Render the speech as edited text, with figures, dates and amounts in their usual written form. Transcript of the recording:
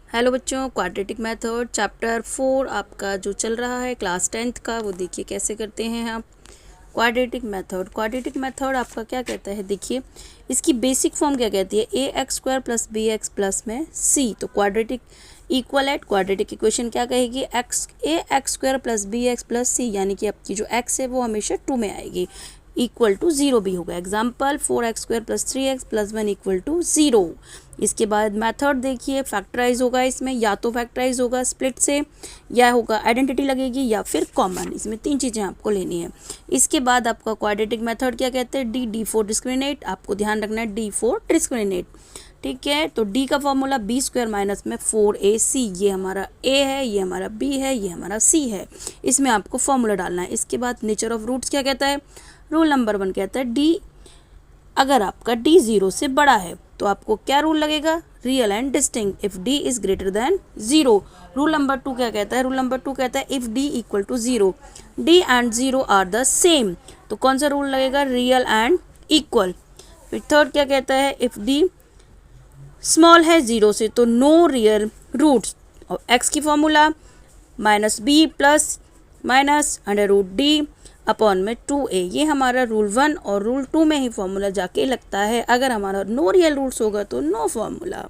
Hello बच्चों, quadratic method chapter 4 आपका जो चल रहा है क्लास 10th का, वो देखिए कैसे करते हैं आप। क्वाड्रेटिक मेथड आपका क्या कहता है, देखिए इसकी बेसिक फॉर्म क्या कहती है, ax² + bx प्लस में c। तो quadratic equal at quadratic equation क्या कहेगी, ax² + bx प्लस c, यानी कि आपकी जो x है वो हमेशा 2 में आएगी, इक्वल टू 0 भी होगा। Example 4x² + 3x + 1 equal to 0। इसके बाद मेथड देखिए फैक्टराइज होगा, इसमें या तो फैक्टराइज होगा स्प्लिट से, या होगा आइडेंटिटी लगेगी, या फिर कॉमन। इसमें 3 चीज़ें आपको लेनी है। इसके बाद आपका क्वाड्रेटिक मेथड क्या कहते हैं, डी फॉर डिस्क्रिमिनेट। आपको ध्यान रखना है डी फॉर डिस्क्रिमिनेट, ठीक है। तो डी का फॉर्मूला b² माइनस में 4ac, ये हमारा a है, ये हमारा b है, ये हमारा c है। इसमें आपको फॉर्मूला डालना है। इसके बाद नेचर ऑफ रूट्स क्या कहता है, रूल नंबर 1 कहता है डी, अगर आपका डी 0 से बड़ा है तो आपको क्या रूल लगेगा, real and distinct if D is greater than 0। Rule number 2 क्या कहता है, रूल नंबर 2 कहता है if D equal to 0, D and 0 are the same. तो कौन सा रूल लगेगा, रियल एंड इक्वल। फिर थर्ड क्या कहता है, इफ डी स्मॉल है 0 से तो नो रियल रूट्स। और एक्स की formula -b plus minus √d upon में 2a। ये हमारा रूल 1 और रूल 2 में ही फॉर्मूला जाके लगता है। अगर हमारा नो रियल रूट्स होगा तो नो फॉर्मूला।